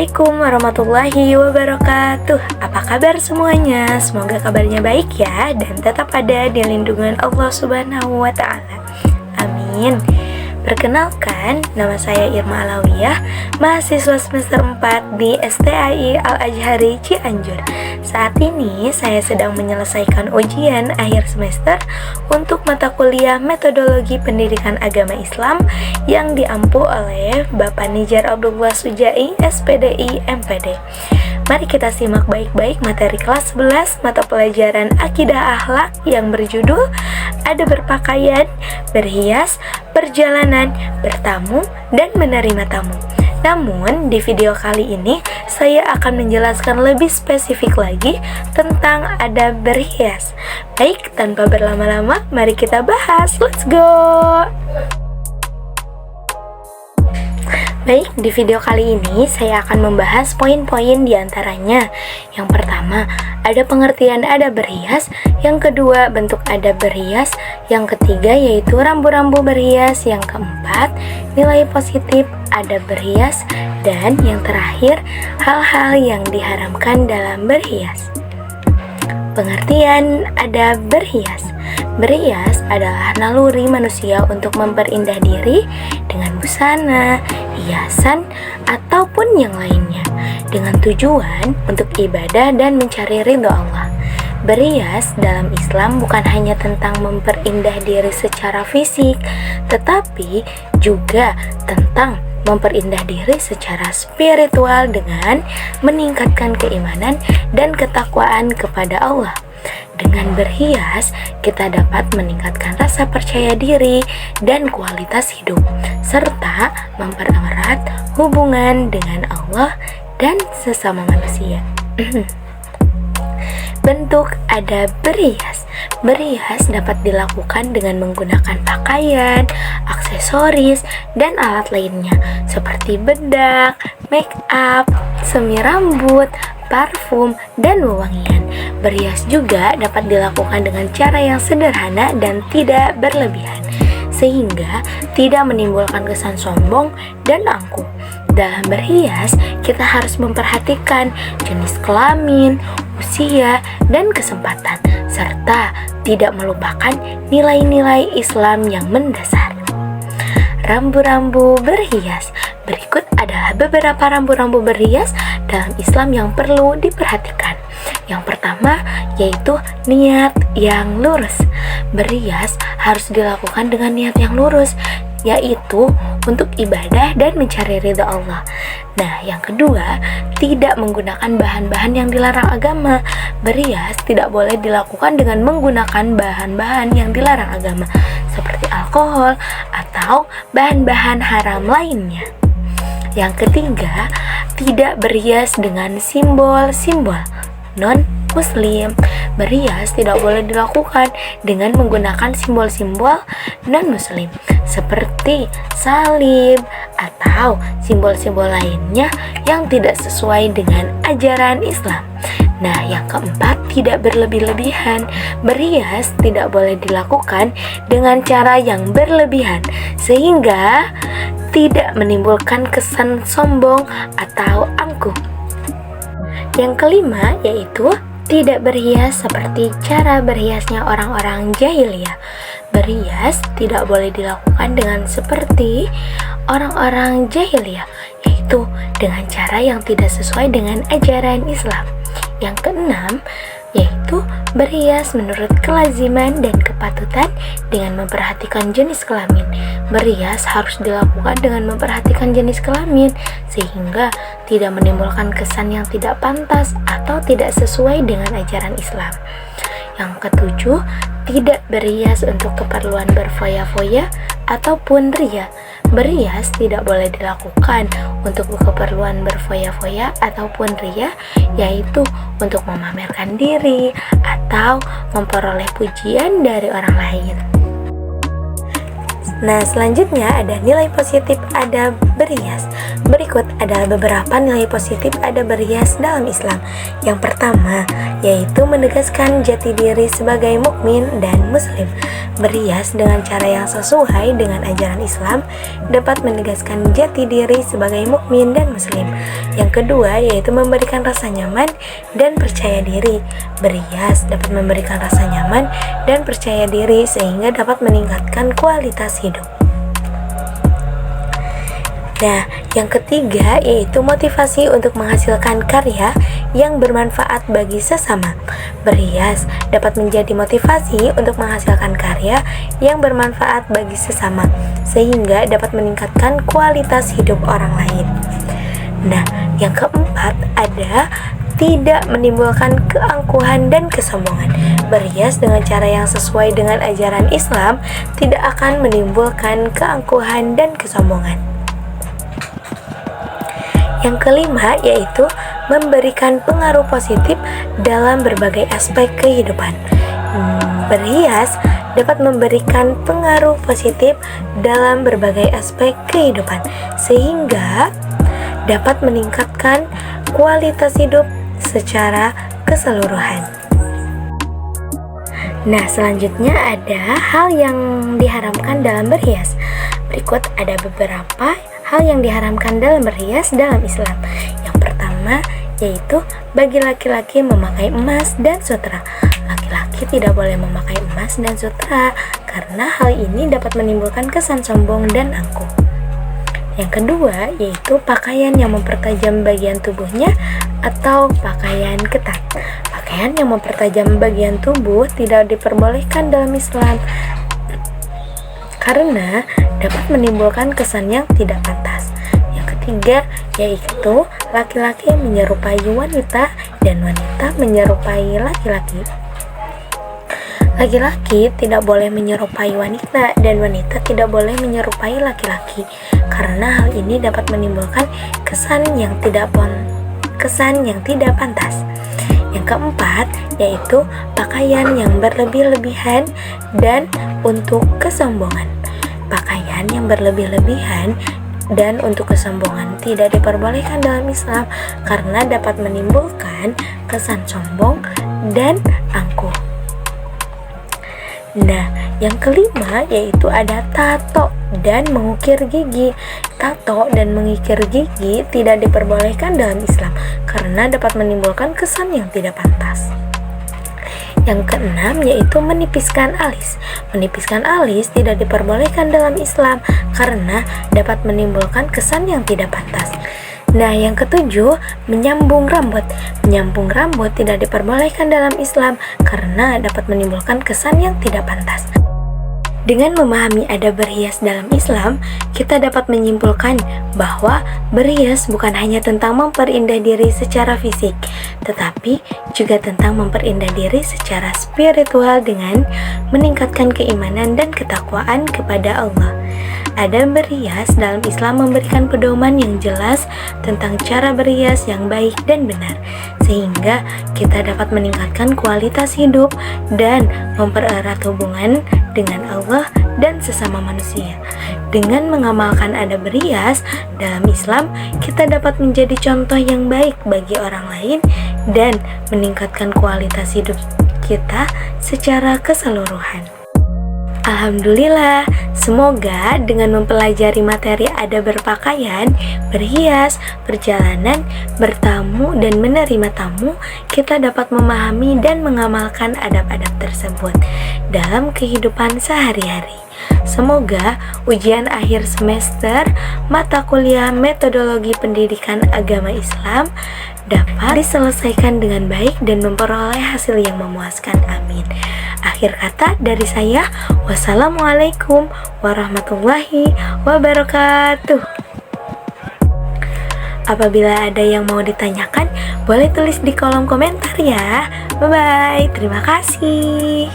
Assalamualaikum warahmatullahi wabarakatuh. Apa kabar semuanya? Semoga kabarnya baik ya dan tetap ada di lindungan Allah Subhanahu wa taala. Amin. Perkenalkan, nama saya Irma Alawiyah, mahasiswa semester 4 di STAI Al-Azhari Cianjur. Saat ini saya sedang menyelesaikan ujian akhir semester untuk mata kuliah Metodologi Pendidikan Agama Islam yang diampu oleh Bapak Nijar Abdullah Sujai, SPDI, MPD. Mari kita simak baik-baik materi kelas 11 mata pelajaran Akidah Akhlak yang berjudul Ada Berpakaian, Berhias, Perjalanan, Bertamu, dan Menerima Tamu. Namun, di video kali ini saya akan menjelaskan lebih spesifik lagi tentang adab berhias. Baik, tanpa berlama-lama, mari kita bahas. Let's go! Baik, di video kali ini saya akan membahas poin-poin diantaranya. Yang pertama, ada pengertian adab berhias. Yang kedua, bentuk adab berhias. Yang ketiga, yaitu rambu-rambu berhias. Yang keempat, nilai positif adab berhias. Dan yang terakhir, hal-hal yang diharamkan dalam berhias. Pengertian adab berhias. Berhias adalah naluri manusia untuk memperindah diri dengan busana, hiasan, ataupun yang lainnya dengan tujuan untuk ibadah dan mencari ridho Allah. Berhias dalam Islam bukan hanya tentang memperindah diri secara fisik, tetapi juga tentang memperindah diri secara spiritual dengan meningkatkan keimanan dan ketakwaan kepada Allah. Dengan berhias, kita dapat meningkatkan rasa percaya diri dan kualitas hidup, serta mempererat hubungan dengan Allah dan sesama manusia. Bentuk adab berhias. Berhias dapat dilakukan dengan menggunakan pakaian, aksesoris, dan alat lainnya seperti bedak, make up, semi rambut, parfum, dan wewangian. Berhias juga dapat dilakukan dengan cara yang sederhana dan tidak berlebihan, sehingga tidak menimbulkan kesan sombong dan angkuh. Dalam berhias, kita harus memperhatikan jenis kelamin, usia, dan kesempatan, serta tidak melupakan nilai-nilai Islam yang mendasar. Rambu-rambu berhias. Berikut adalah beberapa rambu-rambu berhias dalam Islam yang perlu diperhatikan. Yang pertama yaitu niat yang lurus. Berhias harus dilakukan dengan niat yang lurus, yaitu untuk ibadah dan mencari ridha Allah. Nah, yang kedua, tidak menggunakan bahan-bahan yang dilarang agama. Berhias tidak boleh dilakukan dengan menggunakan bahan-bahan yang dilarang agama, seperti alkohol atau bahan-bahan haram lainnya. Yang ketiga, tidak berhias dengan simbol-simbol non-muslim. Berhias tidak boleh dilakukan dengan menggunakan simbol-simbol non-muslim seperti salib atau simbol-simbol lainnya yang tidak sesuai dengan ajaran Islam. Nah, yang keempat, tidak berlebih-lebihan. Berhias tidak boleh dilakukan dengan cara yang berlebihan sehingga tidak menimbulkan kesan sombong atau angkuh. Yang kelima yaitu tidak berhias seperti cara berhiasnya orang-orang jahiliyah. Berhias tidak boleh dilakukan dengan seperti orang-orang jahiliyah, yaitu dengan cara yang tidak sesuai dengan ajaran Islam. Yang keenam yaitu berhias menurut kelaziman dan kepatutan dengan memperhatikan jenis kelamin. Berhias harus dilakukan dengan memperhatikan jenis kelamin sehingga tidak menimbulkan kesan yang tidak pantas atau tidak sesuai dengan ajaran Islam. Yang ketujuh, tidak berhias untuk keperluan berfoya-foya ataupun ria. Berhias tidak boleh dilakukan untuk keperluan berfoya-foya ataupun ria, yaitu untuk memamerkan diri atau memperoleh pujian dari orang lain. Nah, selanjutnya ada nilai positif adab berhias. Berikut adalah beberapa nilai positif adab berhias dalam Islam. Yang pertama, yaitu menegaskan jati diri sebagai mukmin dan muslim. Berhias dengan cara yang sesuai dengan ajaran Islam dapat menegaskan jati diri sebagai mukmin dan muslim. Yang kedua, yaitu memberikan rasa nyaman dan percaya diri. Berhias dapat memberikan rasa nyaman dan percaya diri sehingga dapat meningkatkan kualitas hidup. Nah, yang ketiga yaitu motivasi untuk menghasilkan karya yang bermanfaat bagi sesama. Berhias dapat menjadi motivasi untuk menghasilkan karya yang bermanfaat bagi sesama, sehingga dapat meningkatkan kualitas hidup orang lain. Nah, yang keempat ada tidak menimbulkan keangkuhan dan kesombongan. Berhias dengan cara yang sesuai dengan ajaran Islam tidak akan menimbulkan keangkuhan dan kesombongan. Yang kelima yaitu memberikan pengaruh positif dalam berbagai aspek kehidupan. Berhias dapat memberikan pengaruh positif dalam berbagai aspek kehidupan sehingga dapat meningkatkan kualitas hidup secara keseluruhan. Nah, selanjutnya ada hal yang diharamkan dalam berhias. Berikut ada beberapa hal yang diharamkan dalam berhias dalam Islam. Yang pertama yaitu bagi laki-laki memakai emas dan sutra. Laki-laki tidak boleh memakai emas dan sutra karena hal ini dapat menimbulkan kesan sombong dan angkuh. Yang kedua yaitu pakaian yang mempertajam bagian tubuhnya atau pakaian ketat. Pakaian yang mempertajam bagian tubuh tidak diperbolehkan dalam Islam karena dapat menimbulkan kesan yang tidak pantas. Yang ketiga yaitu laki-laki menyerupai wanita dan wanita menyerupai laki-laki. Laki-laki tidak boleh menyerupai wanita dan wanita tidak boleh menyerupai laki-laki karena hal ini dapat menimbulkan kesan yang tidak pantas. Yang keempat yaitu pakaian yang berlebih-lebihan dan untuk kesombongan. Pakaian yang berlebih-lebihan dan untuk kesombongan tidak diperbolehkan dalam Islam karena dapat menimbulkan kesan sombong dan angkuh. Nah, yang kelima yaitu ada tato dan mengukir gigi. Tato dan mengukir gigi tidak diperbolehkan dalam Islam karena dapat menimbulkan kesan yang tidak pantas. Yang keenam yaitu menipiskan alis. Menipiskan alis tidak diperbolehkan dalam Islam karena dapat menimbulkan kesan yang tidak pantas. Nah, yang ketujuh, menyambung rambut. Menyambung rambut tidak diperbolehkan dalam Islam karena dapat menimbulkan kesan yang tidak pantas. Dengan memahami adab berhias dalam Islam, kita dapat menyimpulkan bahwa berhias bukan hanya tentang memperindah diri secara fisik, tetapi juga tentang memperindah diri secara spiritual dengan meningkatkan keimanan dan ketakwaan kepada Allah. Adab berhias dalam Islam memberikan pedoman yang jelas tentang cara berhias yang baik dan benar, sehingga kita dapat meningkatkan kualitas hidup dan mempererat hubungan dengan Allah dan sesama manusia. Dengan mengamalkan adab berhias dalam Islam, kita dapat menjadi contoh yang baik bagi orang lain dan meningkatkan kualitas hidup kita secara keseluruhan. Alhamdulillah, semoga dengan mempelajari materi adab berpakaian, berhias, perjalanan, bertamu, dan menerima tamu, kita dapat memahami dan mengamalkan adab-adab tersebut dalam kehidupan sehari-hari. Semoga ujian akhir semester mata kuliah Metodologi Pendidikan Agama Islam dapat diselesaikan dengan baik dan memperoleh hasil yang memuaskan. Amin. Akhir kata dari saya, wassalamualaikum warahmatullahi wabarakatuh. Apabila ada yang mau ditanyakan, boleh tulis di kolom komentar ya. Bye-bye, terima kasih.